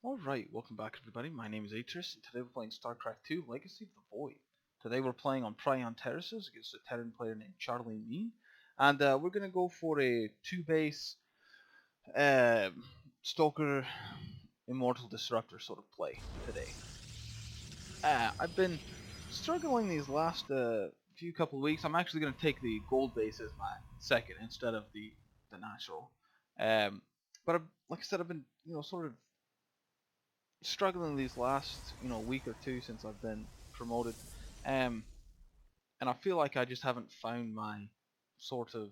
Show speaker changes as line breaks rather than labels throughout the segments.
Alright, welcome back everybody. My name is Atris, and today we're playing Starcraft 2 Legacy of the Void. Today we're playing on Prion Terraces against a Terran player named Charlie Mean. And we're going to go for a 2-base Stalker Immortal Disruptor sort of play today. I've been struggling these last few couple of weeks. I'm actually going to take the gold base as my second instead of the natural. But like I said, I've been sort of struggling these last week or two since I've been promoted, um, and I feel like I just haven't found my sort of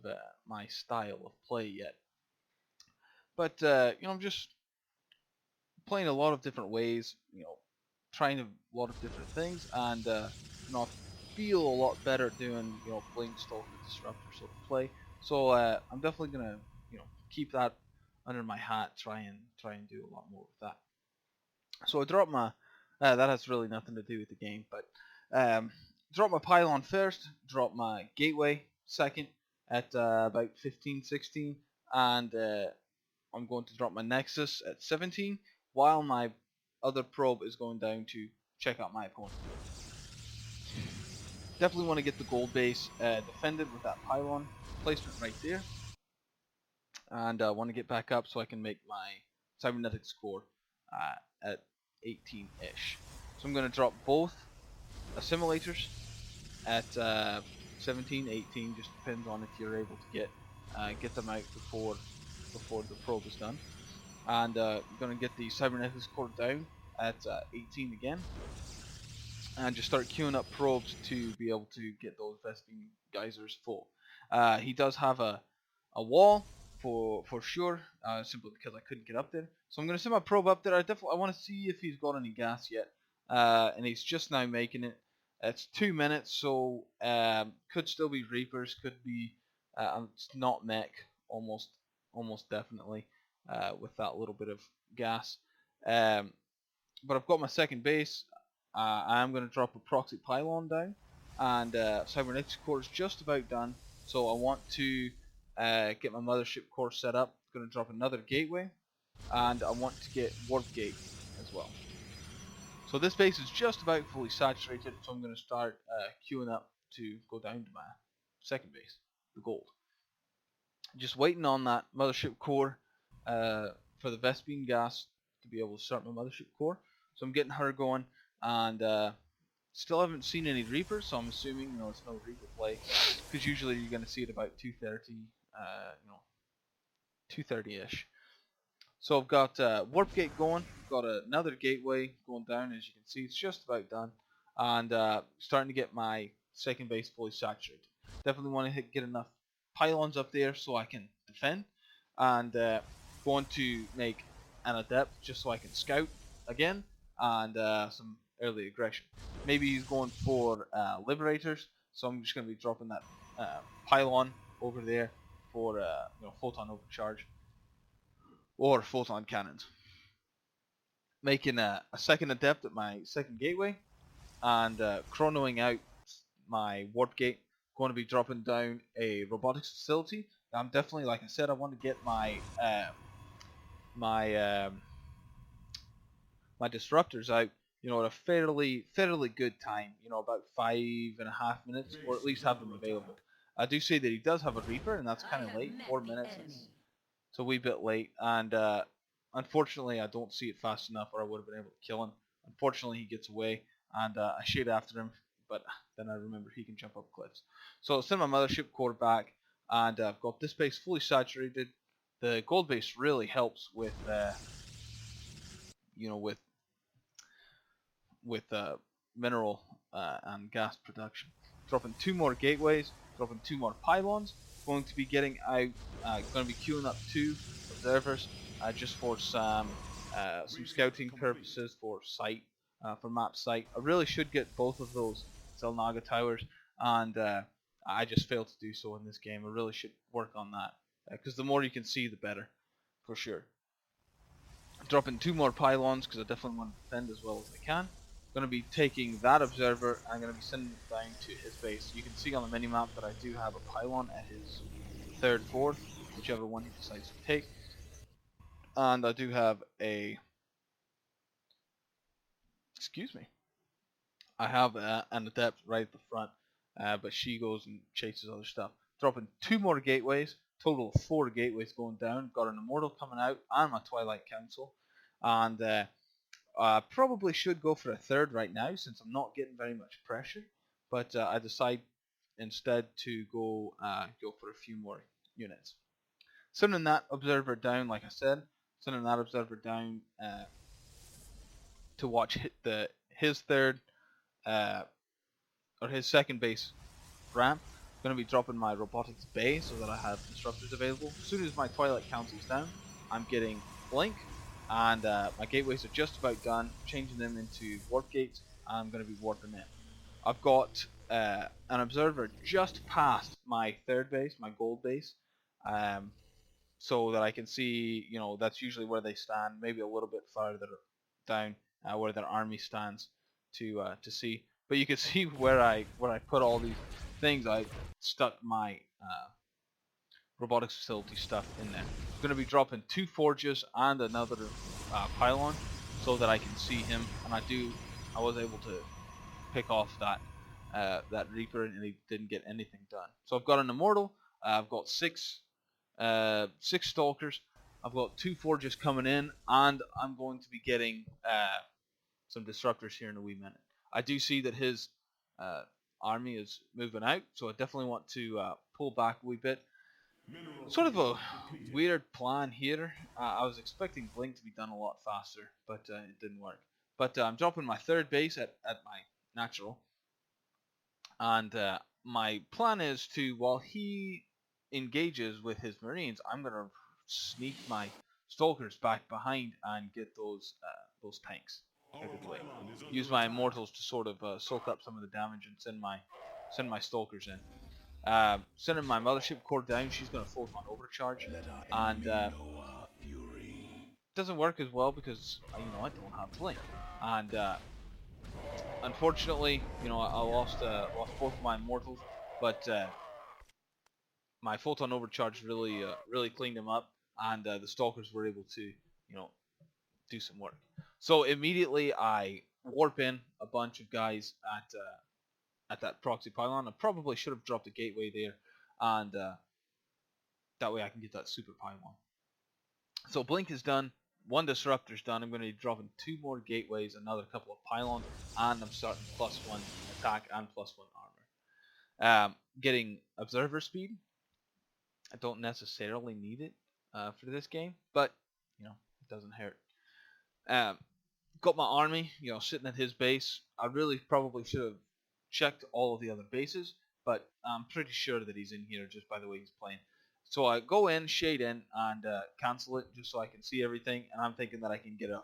my style of play yet. But I'm just playing a lot of different ways, trying a lot of different things, and I feel a lot better doing Blink Stalker Disruptor sort of play. So I'm definitely gonna keep that under my hat, try and do a lot more with that. So I dropped my. That has really nothing to do with the game, but drop my pylon first, drop my gateway second at about 15, 16, and I'm going to drop my nexus at 17, while my other probe is going down to check out my opponent. Definitely want to get the gold base defended with that pylon placement right there, and I want to get back up so I can make my cybernetic score at 18-ish. So I'm going to drop both assimilators at 17, 18, just depends on if you're able to get them out before the probe is done. And I'm going to get the cybernetics core down at 18 again, and just start queuing up probes to be able to get those Vespene geysers full. He does have a wall for sure, simply because I couldn't get up there. So I'm going to send my probe up there. I want to see if he's got any gas yet, and he's just now making it. It's 2 minutes, so could still be Reapers, could be it's not mech, almost definitely, with that little bit of gas. Um, but I've got my second base. I am going to drop a proxy pylon down, and cybernetics core is just about done. So I want to get my mothership core set up. I'm going to drop another gateway, and I want to get warp gate as well. So this base is just about fully saturated, so I'm going to start queuing up to go down to my second base, the gold. Just waiting on that mothership core for the Vespene gas to be able to start my mothership core. So I'm getting her going, and still haven't seen any Reapers, so I'm assuming it's no Reaper play, because usually you're going to see it about 2:30, 2:30ish. So I've got warp gate going, got another gateway going down, as you can see, it's just about done, and starting to get my second base fully saturated. Definitely want to get enough pylons up there so I can defend, and going to make an adept just so I can scout again, and some early aggression. Maybe he's going for liberators, so I'm just going to be dropping that pylon over there for photon overcharge or photon cannons. Making a second adept at my second gateway, and chronoing out my warp gate. Going to be dropping down a robotics facility. I'm definitely, like I said, I want to get my my disruptors out, at a fairly good time. About 5.5 minutes, or at least have them available. I do say that he does have a Reaper, and that's kind of late. 4 minutes. It's a wee bit late, and unfortunately, I don't see it fast enough, or I would have been able to kill him. Unfortunately, he gets away, and I shoot after him, but then I remember he can jump up cliffs. So I'll send my mothership core back, and I've got this base fully saturated. The gold base really helps with, you know, with mineral and gas production. Dropping two more gateways, dropping two more pylons. Going to be getting out, going to be queuing up two observers just for some scouting purposes for site, for map site. I really should get both of those Zelnaga towers, and I just failed to do so in this game. I really should work on that, because the more you can see, the better, for sure. Dropping two more pylons because I definitely want to defend as well as I can. Going to be taking that observer, and I'm going to be sending it down to his base. You can see on the minimap that I do have a pylon at his third, fourth, whichever one he decides to take. And I do have a excuse me. I have an adept right at the front, but she goes and chases other stuff. Dropping 2 more gateways, total of 4 gateways going down. Got an immortal coming out and my Twilight Council, and probably should go for a third right now since I'm not getting very much pressure. But I decide instead to go for a few more units. Sending that observer down, like I said, sending that observer down to watch his third or his second base ramp. I'm going to be dropping my robotics bay so that I have disruptors available. As soon as my Twilight Council's down, I'm getting Blink, and my gateways are just about done, changing them into warp gates. I'm going to be warping in. I've got an observer just past my third base, my gold base, so that I can see, that's usually where they stand, maybe a little bit farther down where their army stands to see. But you can see where I put all these things. I stuck my robotics facility stuff in there. I'm going to be dropping 2 forges and another pylon so that I can see him, and I was able to pick off that Reaper, and he didn't get anything done. So I've got an immortal. I've got 6 stalkers. I've got 2 forges coming in, and I'm going to be getting some disruptors here in a wee minute. I do see that his army is moving out, so I definitely want to pull back a wee bit. Sort of a weird plan here. I was expecting Blink to be done a lot faster, but it didn't work. But I'm dropping my third base at my natural, and my plan is to, while he engages with his marines, I'm going to sneak my stalkers back behind and get those tanks out of the way. Use my immortals to sort of soak up some of the damage and send my stalkers in. Sending my mothership core down, she's going to photon overcharge, and doesn't work as well because I don't have Blink, and unfortunately, I lost both of my immortals, but my photon overcharge really cleaned them up, and the stalkers were able to do some work. So immediately I warp in a bunch of guys at that proxy pylon. I probably should have dropped a gateway there, and that way I can get that super pylon. So Blink is done. 1 disruptor's done. I'm going to be dropping 2 more gateways, another couple of pylons, and I'm starting +1 attack and +1 armor. Getting observer speed. I don't necessarily need it for this game, but it doesn't hurt. Got my army, sitting at his base. I really probably should have checked all of the other bases, but I'm pretty sure that he's in here just by the way he's playing. So I go in, shade in, and cancel it just so I can see everything, and I'm thinking that I can get a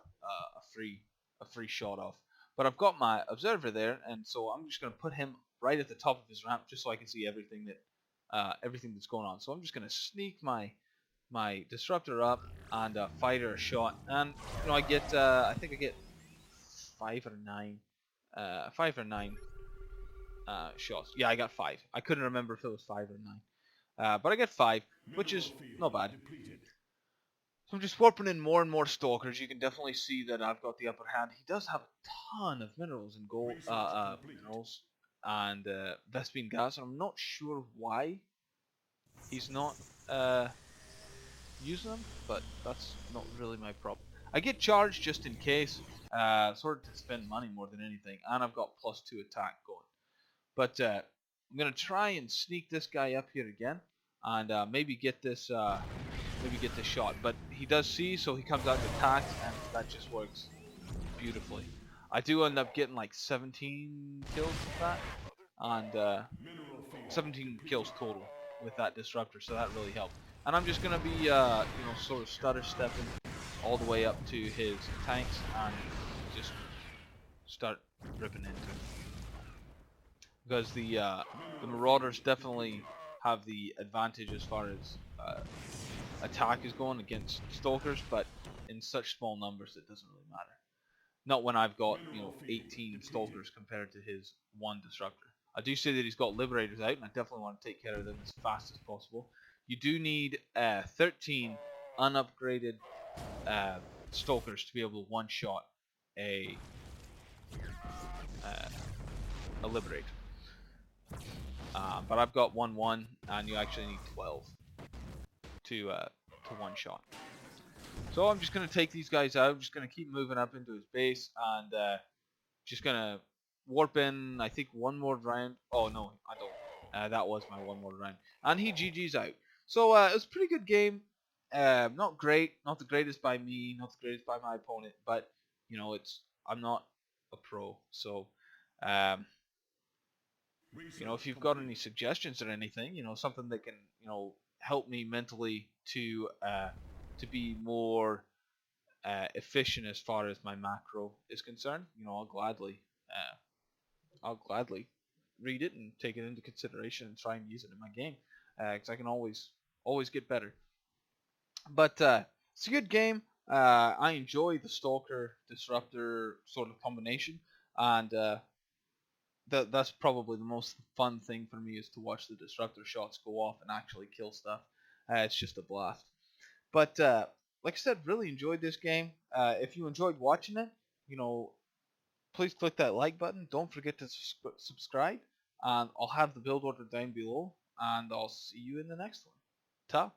free shot off. But I've got my observer there, and so I'm just going to put him right at the top of his ramp just so I can see everything that's going on. So I'm just going to sneak my disruptor up and fire a shot, and I get I think I get 5 or 9 shots. Yeah, I got 5. I couldn't remember if it was 5 or 9, but I get 5, which is not bad. So I'm just warping in more and more stalkers. You can definitely see that I've got the upper hand. He does have a ton of minerals and gold minerals and Vespine gas, and I'm not sure why he's not using them, but that's not really my problem. I get charged just in case, sort of to spend money more than anything, and I've got +2 attack going. But I'm gonna try and sneak this guy up here again, and maybe get this shot. But he does see, so he comes out and attacks, and that just works beautifully. I do end up getting like 17 kills with that, and 17 kills total with that disruptor, so that really helped. And I'm just gonna be sort of stutter stepping all the way up to his tanks and just start ripping into him, because the Marauders definitely have the advantage as far as attack is going against Stalkers, but in such small numbers it doesn't really matter. Not when I've got 18 Stalkers compared to his 1 Disruptor. I do say that he's got Liberators out, and I definitely want to take care of them as fast as possible. You do need 13 unupgraded Stalkers to be able to one-shot a uh, a liberate. But I've got 1-1, and you actually need 12 to one shot. So I'm just gonna take these guys out. I'm just gonna keep moving up into his base, and just gonna warp in. I think one more round. Oh no, I don't. That was my one more round, and he GG's out. So it was a pretty good game. Not great, not the greatest by me, not the greatest by my opponent, but I'm not a pro, so um, if you've got any suggestions or anything, something that can help me mentally to be more efficient as far as my macro is concerned, I'll gladly read it and take it into consideration and try and use it in my game, because I can always get better. But it's a good game. I enjoy the Stalker Disruptor sort of combination, and that's probably the most fun thing for me is to watch the Disruptor shots go off and actually kill stuff. It's just a blast. But like I said, really enjoyed this game. If you enjoyed watching it, you know, please click that like button. Don't forget to subscribe, and I'll have the build order down below. And I'll see you in the next one. Ta.